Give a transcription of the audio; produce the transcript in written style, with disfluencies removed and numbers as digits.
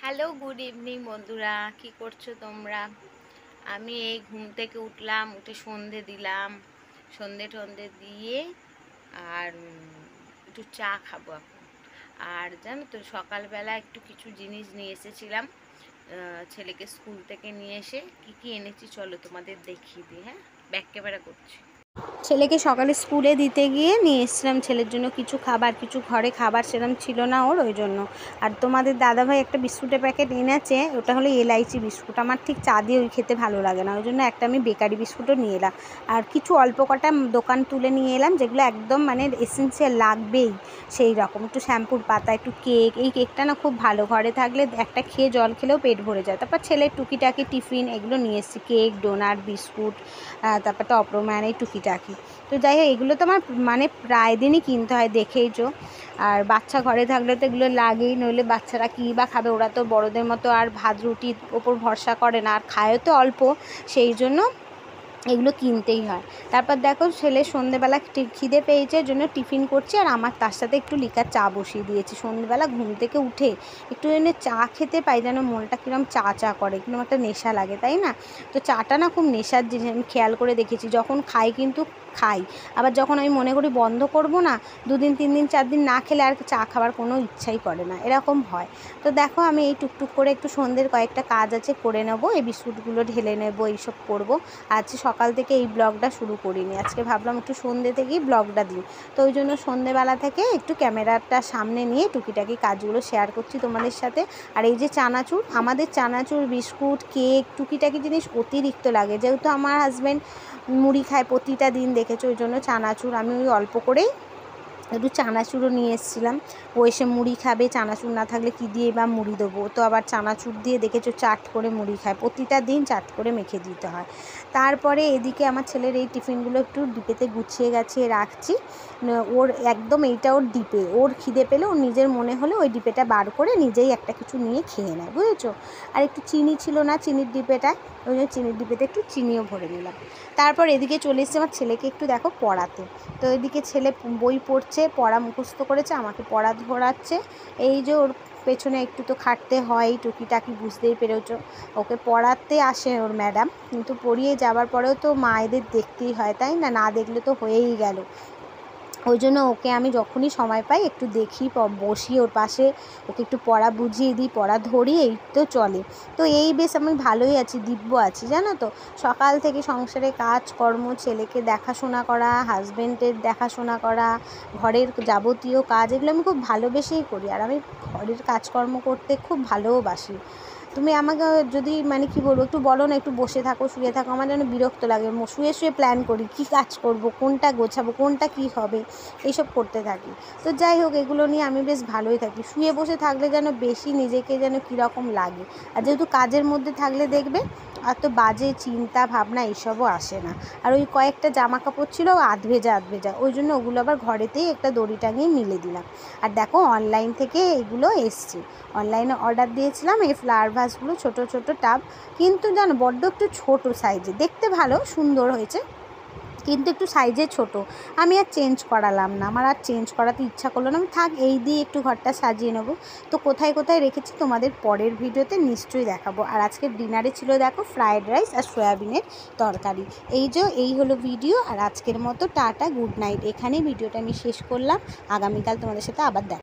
Hello, good evening বন্ধুরা। কি করছো তোমরা? আমি এই ঘুম থেকে উঠলাম, উঠে সন্ধে দিলাম, সন্ধে টন্ধে দিয়ে আর একটু চা খাবো এখন। আর জানো তো, সকালবেলা একটু কিছু জিনিস নিয়ে এসেছিলাম ছেলেকে স্কুল থেকে নিয়ে এসে। কি কি এনেছি চলো তোমাদের দেখিয়ে দিই। হ্যাঁ, ব্যাক ক্যামেরা করছি। ছেলেকে সকালে স্কুলে দিতে গিয়ে নিয়ে এসেছিলাম ছেলের জন্য কিছু খাবার, কিছু ঘরে খাবার সেরকম ছিল না ওর, ওই জন্য। আর তোমাদের দাদাভাই একটা বিস্কুটের প্যাকেট এনেছে, ওটা হলো এলাইচি বিস্কুট। আমার ঠিক চা দিয়ে ওই খেতে ভালো লাগে না, ওই জন্য একটা আমি বেকারি বিস্কুটও নিয়ে এলাম। আর কিছু অল্প কটা দোকান তুলে নিয়ে এলাম, যেগুলো একদম মানে এসেন্সিয়াল লাগবেই, সেই রকম। একটু শ্যাম্পুর পাতা, একটু কেক। এই কেকটা না খুব ভালো, ঘরে থাকলে একটা খেয়ে জল খেলেও পেট ভরে যায়। তারপর ছেলের টুকিটাকি টিফিন এগুলো নিয়ে এসেছি, কেক, ডোনাট, বিস্কুট, তারপর টপরোম্যান, এই টুকিটাকি। তো যাই হোক, এগুলো তো আমার মানে প্রায় দিনই কিনতে হয়, দেখেইছো। আর বাচ্চা ঘরে থাকলে তো এগুলো লাগেই, নইলে বাচ্চারা কী বা খাবে? ওরা তো বড়দের মতো আর ভাত রুটির ওপর ভরসা করে না, আর খায়ও তো অল্প, সেই জন্য এগুলো কিনতেই হয়। তারপর দেখো, ছেলে সন্ধেবেলা খিদে পেয়েছে, জন্য টিফিন করছি, আর আমার তার সাথে একটু লিকার চা বসিয়ে দিয়েছি। সন্ধেবেলা ঘুম থেকে উঠে একটু যেন চা খেতে পাই, যেন মনটা কীরকম চা চা করে, কিরকম একটা নেশা লাগে, তাই না? তো চাটা না খুব নেশার জিনিস, আমি খেয়াল করে দেখেছি। যখন খাই কিন্তু খাই, আবার যখন আমি মনে করি বন্ধ করব না, 2 দিন 3 দিন 4 দিন না খেলে আর চা খাবার কোনো ইচ্ছাই করে না, এরকম হয়। তো দেখো, আমি এই টুকটুক করে একটু সন্ধ্যের কয়েকটা কাজ আছে করে নেবো, এই বিস্কুটগুলো ঢেলে নেবো, এইসব করবো। আজকে সকাল থেকে এই ব্লগটা শুরু করিনি, আজকে ভাবলাম একটু সন্ধ্যে থেকেই ব্লগটা দিই। তো ওই জন্য সন্ধ্যেবেলা থেকে একটু ক্যামেরাটা সামনে নিয়ে টুকিটাকি কাজগুলো শেয়ার করছি তোমাদের সাথে। আর এই যে চানাচুর, আমাদের চানাচুর, বিস্কুট, কেক, টুকিটাকি জিনিস অতিরিক্ত লাগে, যেহেতু আমার হাজব্যান্ড মুড়ি খায় প্রতিটা দিন, দেখেছো, ওই জন্য চানাচুর আমি ওই অল্প করেই একটু চানাচুরও নিয়ে এসেছিলাম। ও এসে মুড়ি খাবে, চানাচুর না থাকলে কী দিয়ে বা মুড়ি দেবো? তো আবার চানাচুর দিয়ে দেখেছো চাট করে মুড়ি খায়, প্রতিটা দিন চাট করে মেখে দিতে হয়। তারপরে এদিকে আমার ছেলের এই টিফিনগুলো একটু ডিপেতে গুছিয়ে গাছিয়ে রাখছি। ওর একদম এইটা ওর ডিপে, ওর খিদে পেলে ওর নিজের মনে হলে ওই ডিপেটা বার করে নিজেই একটা কিছু নিয়ে খেয়ে নেয়, বুঝেছো? আর একটু চিনি ছিল না চিনির ডিপেটায়, ওই জন্য চিনির ডিপেতে একটু চিনিও ভরে নিলাম। তারপর এদিকে চলে এসেছে আমার ছেলেকে একটু দেখো পড়াতে। তো এদিকে ছেলে বই পড়ছে, পড়া মুখস্থ করেছে, আমাকে পড়া ধরাচ্ছে। এই যে ওর পেছনে একটু তো খাটতে হয়, টুকিটাকি বুঝতেই পেরেছো। ওকে পড়াতে আসে ওর ম্যাডাম, কিন্তু পড়িয়ে যাবার পরেও তো মায়েদের দেখতেই হয়, তাই না? না দেখলে তো হয়েই গেল। ওই জন্য ওকে আমি যখনই সময় পাই একটু দেখি, বসি ওর পাশে, ওকে একটু পড়া বুঝিয়ে দিই, পড়া ধরি, এই তো চলে। তো এই বেশ আমি ভালোই আছি, দিব্য আছি, জানো তো। সকাল থেকে সংসারে কাজকর্ম, ছেলেকে দেখাশোনা করা, হাজব্যান্ডের দেখাশোনা করা, ঘরের যাবতীয় কাজ, এগুলো আমি খুব ভালোবেসেই করি। আর আমি ঘরের কাজকর্ম করতে খুব ভালোবাসি। তুমি আমাকে যদি মানে কী বলবো, একটু বলো না, একটু বসে থাকো, শুয়ে থাকো, আমার যেন বিরক্ত লাগে। শুয়ে শুয়ে প্ল্যান করি কী কাজ করব, কোনটা গোছাবো, কোনটা কী হবে, এইসব করতে থাকি। তো যাই হোক, এগুলো নিয়ে আমি বেশ ভালোই থাকি। শুয়ে বসে থাকলে যেন বেশি নিজেকে যেন কীরকম লাগে। আর যেহেতু কাজের মধ্যে থাকলে দেখবে আর তো বাজে চিন্তা ভাবনা এইসবও আসে না। আর ওই কয়েকটা জামা কাপড় ছিল আধ ভেজা, ওই জন্য ওগুলো আবার ঘরেতেই একটা দড়ি টাঙিয়ে মিলে দিলাম। আর দেখো, অনলাইন থেকে এগুলো এসছে, অনলাইনে অর্ডার দিয়েছিলাম এই ফ্লাওয়ার ভাসগুলো, ছোটো ছোটো টাব। কিন্তু জানো, বড্ড একটু ছোটো সাইজে, দেখতে ভালো সুন্দর হয়েছে, কিন্তু একটু সাইজে ছোট। আমি আর চেঞ্জ করালাম না, আমার আর চেঞ্জ করাতে ইচ্ছা করলো না, আমি থাক এই দিয়ে একটু ঘরটা সাজিয়ে নেবো। তো কোথায় কোথায় রেখেছি তোমাদের পরের ভিডিওতে নিশ্চয়ই দেখাবো। আর আজকের ডিনারে ছিল দেখো ফ্রায়েড রাইস আর সয়াবিনের তরকারি। এই হলো ভিডিও। আর আজকের মতো টাটা, গুড নাইট। এখানেই ভিডিওটা আমি শেষ করলাম। আগামীকাল তোমাদের সাথে আবার দেখা।